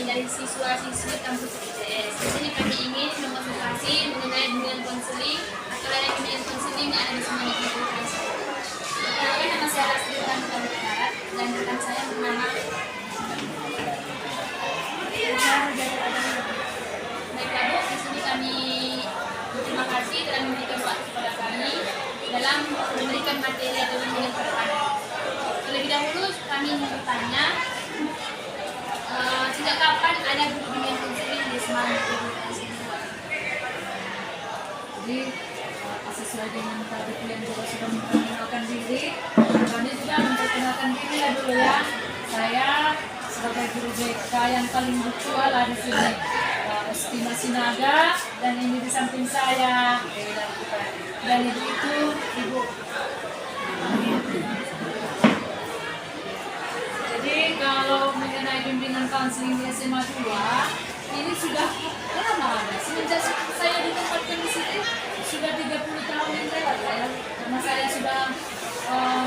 dari siswa-siswi kampus ITS. Di sini kami ingin memotivasi mengenai bimbingan konseling atau layanan bimbingan konseling yang ada di semuanya kampus. Perkenalkan, nama saya Rastri Barat dan rekan saya bernama Baiklah Bu, di sini kami berterima kasih telah memberikan waktu kepada kami dalam memberikan materi atau bimbingan kepada kami. Terlebih dahulu kami ingin bertanya, sejak kapan ada guru bimbingan konseling di Semarang? Jadi sesuai dengan tadi kalian juga sudah memperkenalkan diri, kami juga memperkenalkan diri ya dulu ya. Saya sebagai guru BK yang paling virtual di sini, estimasi naga, dan ini di samping saya, dan itu ibu. Jadi kalau mengenai bimbingan konseling di SMA 2 ini sudah lama ada. Semenjak saya ditempatkan di sini sudah 30 tahun yang lewat ya. Karena saya sudah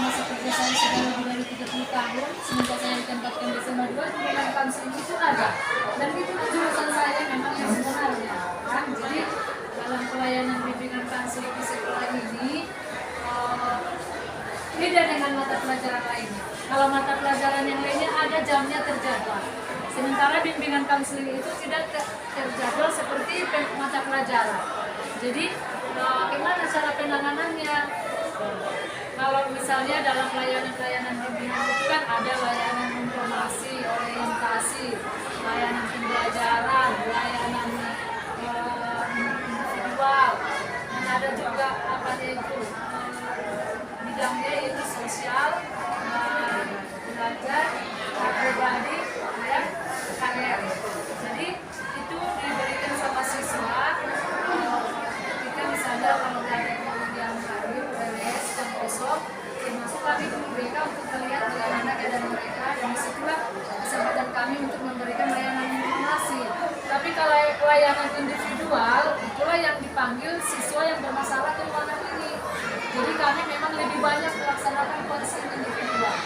masa kerja saya sudah lebih dari 30 tahun. Semenjak saya ditempatkan di SMA 2 bimbingan konseling itu ada. Dan itu jurusan saya memang yang sebenarnya kan. Jadi dalam pelayanan bimbingan konseling di sekolah ini beda dengan mata pelajaran lainnya. Kalau mata pelajaran yang lainnya ada jamnya terjadwal. Sementara bimbingan konseling itu tidak terjadwal seperti mata pelajaran. Jadi bagaimana cara penanganannya? Kalau misalnya dalam pelayanan bimbingan itu kan ada layanan informasi, orientasi, layanan pembelajaran, layanan individual, dan ada juga itu bidangnya itu sosial, belajar, pribadi, dan karya. Jadi itu diberikan sama siswa ketika misalnya kalau ada yang hadir beres dan besok masuk kami ke BK untuk melihat bagaimana keadaan mereka, dan disitulah kesempatan kami untuk memberikan layanan informasi. Tapi kalau layanan individual itulah yang dipanggil siswa yang bermasalah ke ruangan ini. Jadi kami memang lebih banyak melaksanakan konseling individual.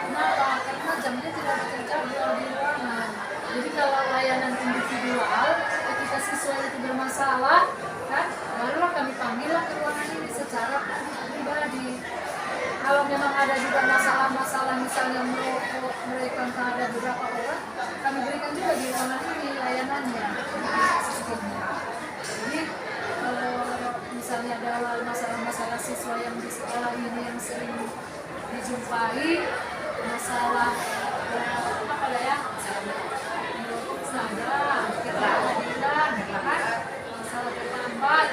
Kenapa? Karena jamnya tidak terjadwal di ruangan. Jadi kalau layanan individual, ketika siswa itu bermasalah, kan, barulah kami panggillah ke ruangan ini secara pribadi. Kalau memang ada juga masalah-masalah, misalnya mereka ada beberapa orang, kami berikan juga di ruangan ini layanannya. Jadi misalnya ada masalah-masalah siswa yang di sekolah ini yang sering dijumpai, masalah apa ya, kehadiran, masalah terlambat,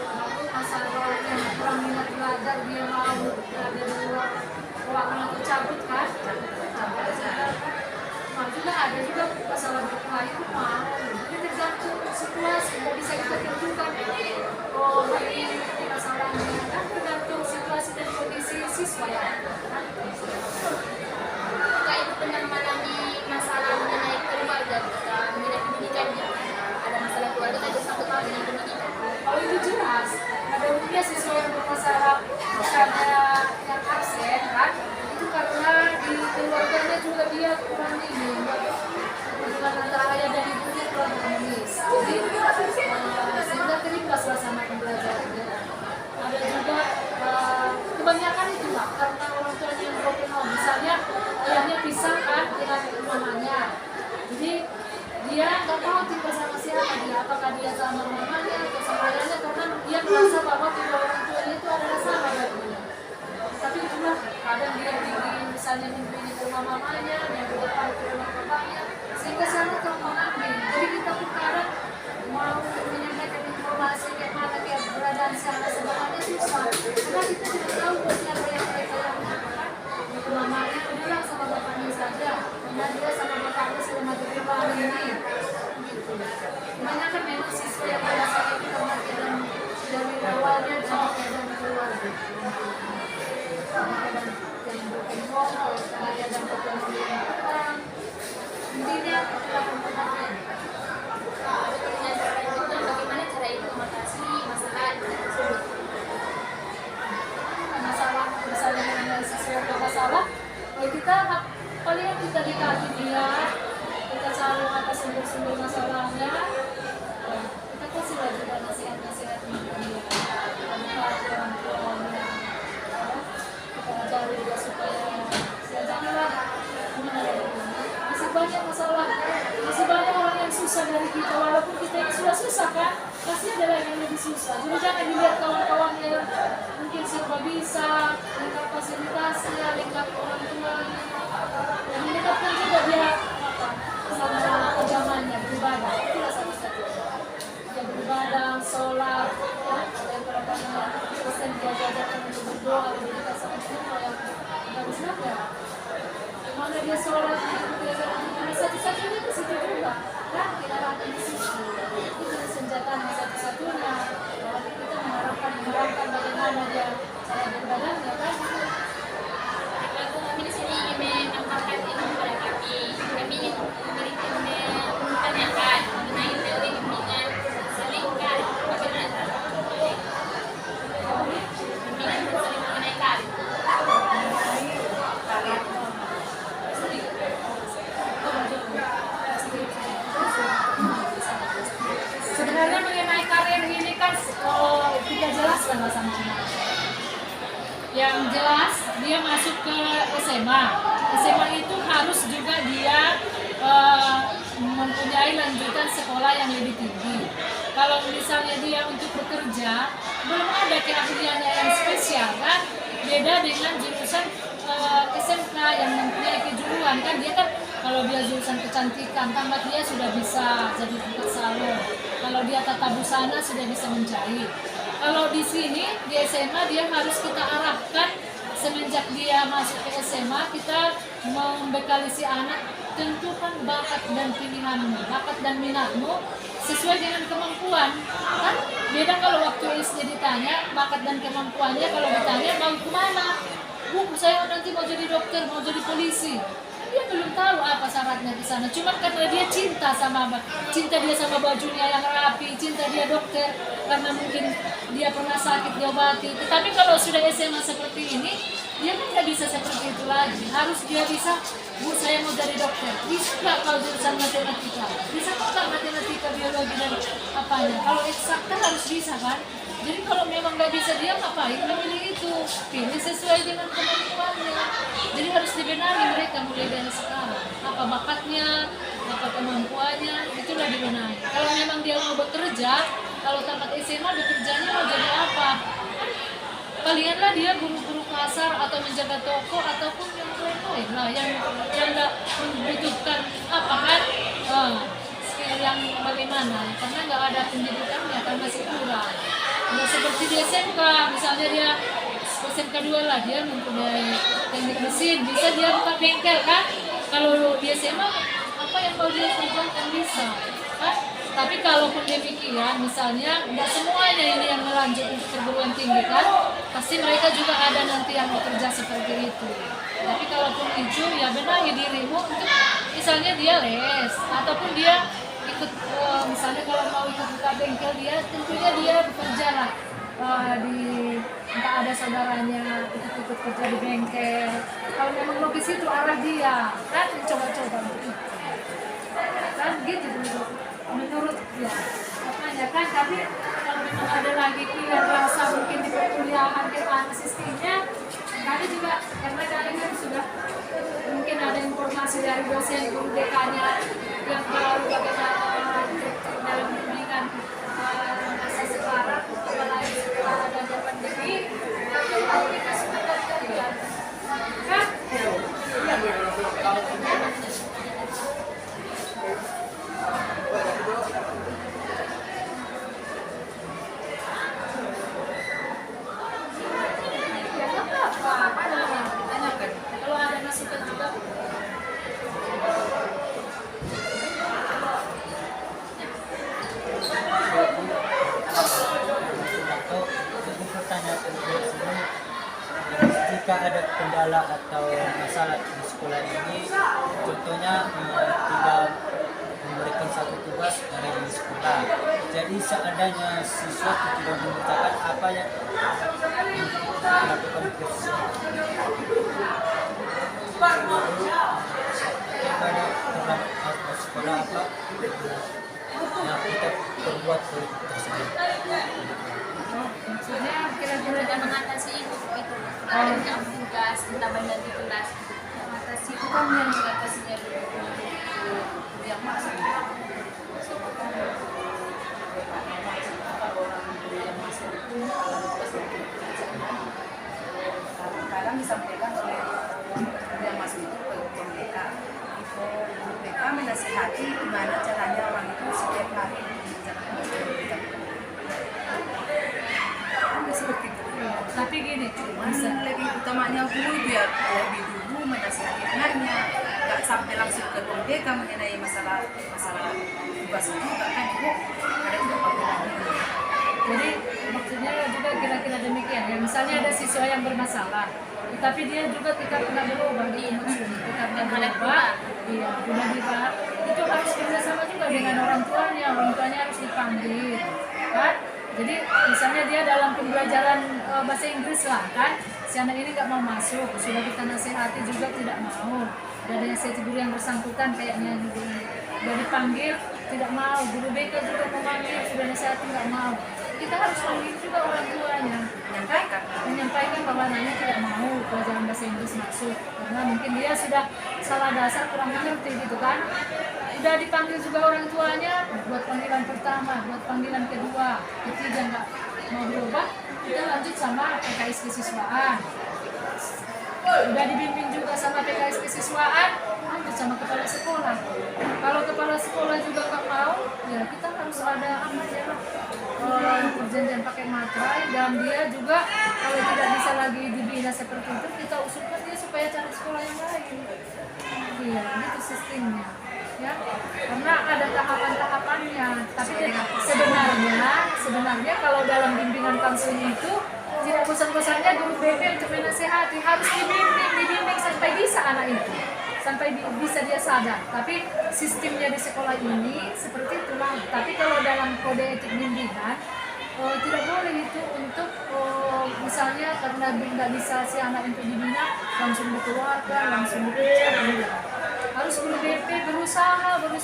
lalu masalah yang kurang minat belajar, dia mau berada di luar ruangan atau cabut kan, juga ada juga masalah berkelahi itu mau. Jadi tergantung situasi, nggak bisa kita tentukan ini masalahnya, kan tergantung situasi dan kondisi siswa ya. Apakah itu pernah mengalami masalah mengenai keluarga ketika mengenai pendidikan? Ada masalah keluarga ada satu hal dengan pendidikan? Oh itu jelas. Ada umumnya siswa yang bermasalah misalnya yang absen kan, itu karena di keluarganya juga dia kurang ini, hubungan antara ayah dan ibunya kurang harmonis. Jadi sehingga terimbas suasana pembelajarannya. Ada juga kebanyakan itu lah karena orang tuanya yang broken home. Misalnya ayahnya pisah kan dengan mamanya, jadi dia nggak tahu tinggal sama siapa dia, apakah dia sama mamanya atau sama ayahnya, karena dia merasa bahwa kedua orang tuanya itu adalah sama baginya. Tapi itulah kadang dia misalnya minggu ini ke rumah mamanya, minggu depan ke rumah bapaknya, sehingga sangat terpengaruh. Jadi kita pun kadang mau menyampaikan informasi kayak mana dia keberadaan sana sebenarnya susah, karena kita tidak tahu siapa yang mereka yang mengatakan. Mamanya bilang sama bapaknya saja, karena dia sama bapaknya selama 7 tahun ini. Kebanyakan memang siswa yang merasa itu karena dari awalnya jadi keadaan keluarga. Yang broken home, keadaan keluarga orang. Intinya kita memperhatikan. Bagaimana cara itu mengatasi masalah tersebut? Masalah misalnya dengan siswa yang bermasalah, ya kita paling kita dikasih dia, kita selalu atas sumber banyak masalah, masih banyak orang yang susah dari kita, walaupun kita yang sudah susah kan, pasti ada lagi yang lebih susah. Jadi jangan dilihat kawan-kawannya yang mungkin serba bisa, lengkap fasilitasnya, lengkap orang tuanya, yang mendekatkan juga dia sama agamanya, beribadah. Itulah satu-satu. Dia beribadah, sholat, ya, dan pada Kristen dia diajarkan untuk berdoa, kita sama semua yang bagusnya ya. Mana dia sholat, dia satu-satunya di situ juga, kan? Kita latih di situ. Itu senjatanya satu-satunya. Kalau kita mengharapkan bagaimana dia cara beribadahnya, kan? Aku kami di sini ingin menambahkan ilmu kepada kami. Kami mempertanyakan mengenai teori bimbingan selingkah bagaimana cara bimbingan konseling mengenai karir. Sebenarnya mengenai karir ini kan kita jelaskan lah sama anak. Yang jelas dia masuk ke SMA. SMA itu harus juga dia mempunyai lanjutan sekolah yang lebih tinggi. Kalau misalnya dia untuk bekerja belum ada keahliannya yang spesial kan, beda dengan jurusan SMK yang mempunyai kejuruan kan, dia kan kalau dia jurusan kecantikan tamat dia sudah bisa jadi tukang salon, kalau dia tata busana sudah bisa menjahit. Kalau di sini di SMA dia harus kita arahkan semenjak dia masuk ke SMA, kita membekali si anak, tentukan bakat dan pilihanmu, bakat dan minatmu sesuai dengan kemampuan. Kan beda kalau waktu SD ditanya bakat dan kemampuannya, kalau ditanya mau kemana, saya nanti mau jadi dokter, mau jadi polisi. Dia belum tahu apa syaratnya di sana. Cuma karena dia cinta dia sama bajunya yang rapi, cinta dia dokter karena mungkin dia pernah sakit diobati. Tetapi kalau sudah SMA seperti ini, dia kan nggak bisa seperti itu lagi. Harus dia bisa, Bu saya mau jadi dokter. Bisa nggak kalau jurusan matematika? Bisa nggak matematika, biologi dan apanya? Kalau eksakta harus bisa kan? Jadi kalau memang nggak bisa dia ngapain memilih itu? Pilih sesuai dengan kemampuannya. Jadi harus dibenahi mereka mulai dari sekarang. Apa bakatnya, apa kemampuannya, itulah dibenahi. Kalau memang dia mau bekerja, kalau tamat SMA bekerjanya mau jadi apa? Palinganlah dia guru-guru kasar atau menjaga toko ataupun yang lain lah yang nggak membutuhkan apa kan? Skill yang bagaimana? Karena nggak ada pendidikannya, kan masih kurang. Nah, seperti di SMK, misalnya dia SMK 2 lah, dia mempunyai teknik mesin, bisa dia buka bengkel kan? Kalau di SMA, apa yang mau dia kerjakan bisa kan? Tapi kalaupun demikian, misalnya nggak semuanya ini yang melanjut untuk perguruan tinggi kan? Pasti mereka juga ada nanti yang bekerja seperti itu. Tapi kalaupun itu, ya benahi dirimu untuk misalnya dia les, ataupun dia ikut misalnya kalau mau ikut buka bengkel, dia tentunya dia bekerja lah di entah ada saudaranya ikut kerja di bengkel. Kalau memang logis itu arah dia kan, coba-coba kan gitu menurut ya makanya kan. Tapi kalau memang ada lagi yang rasa mungkin di perkuliahan kita sistemnya, kami juga karena kalian kan sudah mungkin ada informasi dari dosen guru dekannya yang baru bagaimana dalam bimbingan masa sekarang, apalagi setelah ada pandemi, kita sudah terlihat kan? Kalau ada masukan juga. Jika ada kendala atau masalah di sekolah ini, contohnya tidak memberikan satu tugas dari sekolah. Jadi seandainya siswa tidak mengerjakan apa yang dilakukan kepada sekolah apa yang kita perbuat tersebut. Maksudnya kira-kira dia mengatasi itu yang tugas, entah banyak di kelas, mengatasi itu kan yang mengatasinya dulu. menasehati gimana caranya orang itu setiap hari menjalankan seperti itu. Tapi gini, Bisa lebih utamanya guru biar lebih dulu menasihati anaknya, nggak sampai langsung ke ruang BK mengenai masalah tugas itu, kan ibu ada juga panggilannya. jadi maksudnya juga kira-kira demikian ya. Misalnya ada siswa yang bermasalah, tapi dia juga tidak pernah berubah di tetap berubah, iya sudah dibahas. Itu harus kerjasama juga dengan orang tuanya harus dipanggil, kan? Jadi misalnya dia dalam pembelajaran bahasa Inggris lah kan, si anak ini nggak mau masuk, sudah kita nasihati juga tidak mau. Dan ada guru yang bersangkutan kayaknya gitu, udah dipanggil tidak mau, guru BK juga memanggil sudah nasihati nggak mau. Kita harus panggil juga orang tuanya, menyampaikan bahwa anaknya tidak mau pelajaran bahasa Inggris masuk karena mungkin dia sudah salah dasar kurang mengerti gitu kan. Udah dipanggil juga orang tuanya buat panggilan pertama, buat panggilan kedua, ketiga nggak mau berubah, kita lanjut sama PKS kesiswaan. Udah dibimbing juga sama PKS kesiswaan, lanjut sama kepala sekolah. Kalau kepala sekolah juga nggak mau, ya kita harus ada perjanjian pakai materai, dan dia juga kalau tidak bisa lagi dibina seperti itu, kita usulkan dia supaya cari sekolah yang lain. Iya, gitu sistemnya. Ya, karena ada tahapan-tahapannya. Tapi sebenarnya kalau dalam bimbingan konseling itu tidak bosan-bosannya guru BP untuk menasehati, harus dibimbing sampai bisa anak itu, sampai bisa dia sadar. Tapi sistemnya di sekolah ini seperti itulah. Tapi kalau dalam kode etik bimbingan tidak boleh itu untuk misalnya karena nggak bisa si anak untuk dibina langsung dikeluarkan, langsung dipecat. Harus guru BP berusaha untuk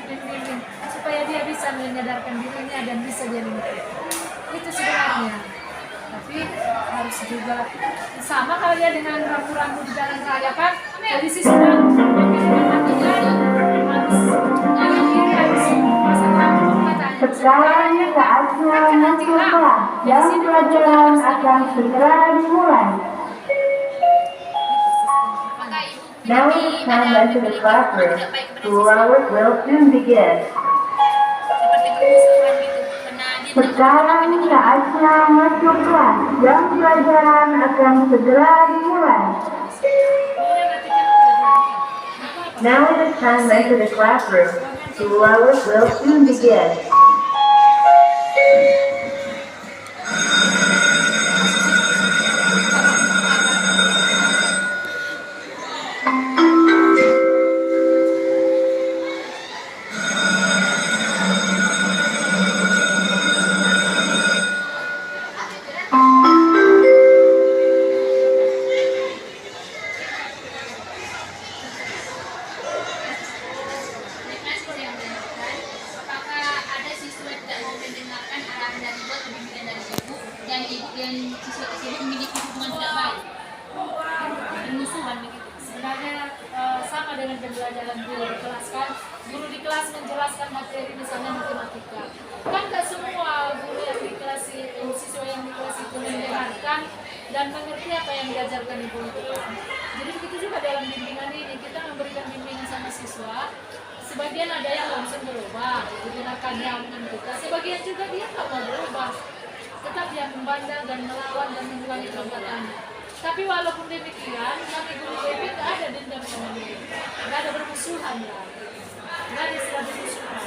membimbing supaya dia bisa menyadarkan dirinya dan bisa jadi itu sebenarnya. Tapi harus juga sama halnya dengan rambu-rambu di jalan raya kan, polisi sudah membimbing hatinya harus jalan kiri, harus pasang rambu katanya. Sekarang saatnya masuk kelas. Jam pelajaran akan segera dimulai. Now it is time to enter the classroom. School hours will soon begin. Seperti permusuhan gitu, karena dia Sekarang saatnya masuk kelas. Jam pelajaran akan segera dimulai. Now it is time to enter the classroom. School hours will soon begin. yang siswa tersebut memiliki hubungan tidak baik, permusuhan begitu. Sebenarnya sama dengan pembelajaran guru di kelas kan, guru di kelas menjelaskan materi misalnya matematika, kan nggak semua guru yang di kelas siswa yang di kelas itu mendengarkan dan mengerti apa yang diajarkan ibu itu. Jadi begitu juga dalam bimbingan ini, kita memberikan bimbingan sama siswa. Sebagian ada yang langsung berubah, digunakannya dengan kita. Sebagian juga dia nggak mau berubah, tetap dia membantah dan melawan dan mengulangi perbuatannya. Tapi walaupun demikian, kami guru BP tidak ada dendam sama dia, tidak ada bermusuhan lah, tidak ada istilah bermusuhan.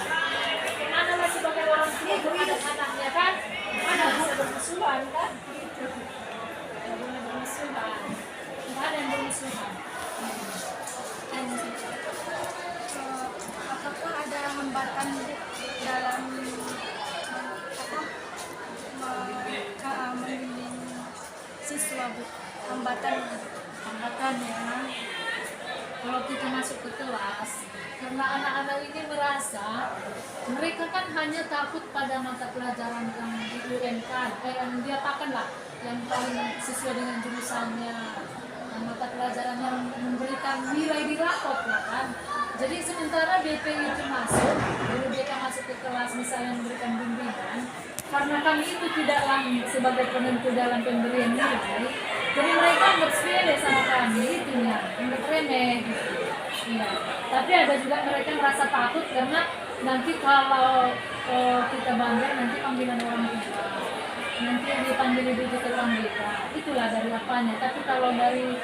Adalah sebagai orang tua terhadap anaknya kan, mana bisa bermusuhan kan? Gitu. Tidak boleh bermusuhan, tidak ada yang bermusuhan. Apakah ada hambatan dalam membimbing siswa, Bu? Hambatan Ya, kalau kita masuk ke kelas, karena anak-anak ini merasa mereka kan hanya takut pada mata pelajaran yang di UNK, yang diapakan lah, yang paling sesuai dengan jurusannya, mata pelajaran yang memberikan nilai di rapot lah kan. Jadi sementara BP itu masuk, guru BK masuk ke kelas misalnya memberikan bimbingan, karena kami itu tidaklah sebagai penentu dalam pemberian nilai, jadi mereka anggap sepele sama kami, itunya anggap remeh gitu. Iya. Tapi ada juga mereka merasa takut karena nanti kalau kita bangga nanti panggilan orang tua, nanti dipanggil ibu ke kita, itulah dari apanya. Tapi kalau dari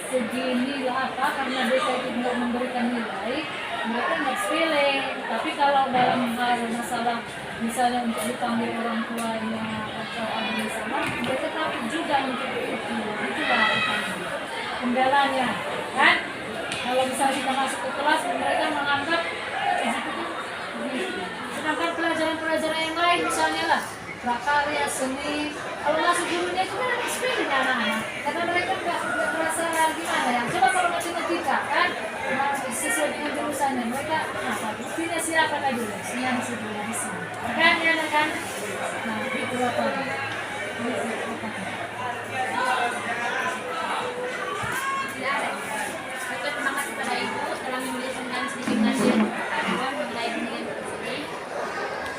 segi nilai apa, karena desa itu tidak memberikan nilai, mereka nggak sepele. Tapi kalau dalam hal masalah misalnya untuk dipanggil orang tuanya atau ada masalah, mereka takut juga untuk itu. Itulah kendalanya, kan? Kalau misalnya kita masuk ke kelas, mereka menganggap itu begitu. Sedangkan pelajaran-pelajaran yang lain misalnya lah prakarya, seni, kalau masuk gurunya itu kan sepele anak-anak, karena mereka nggak merasa gimana ya. Coba kalau matematika kan sesuai dengan jurusannya, mereka apa? Buktinya silakan aja ya, siang sebelah di sini. Kan ya kan? Nah itu apa? Tidak ada. Mereka terima kasih pada ibu telah memberikan sedikit nasihat pengetahuan mengenai pendidikan tersebut.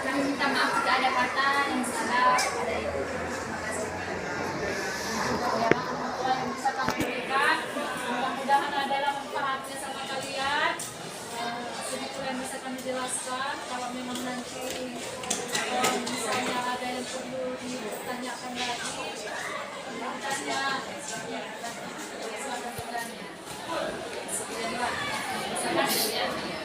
Kami minta maaf jika ada kata yang salah pada ibu. Terima kasih. Ya, orang tua yang bisa kami berikan, mudah-mudahan adalah manfaatnya sama kalian. Sedikit yang bisa kami jelaskan. Kalau memang nanti misalnya ada yang perlu ditanyakan lagi, bertanya, silakan bertanya. Terima kasih ya.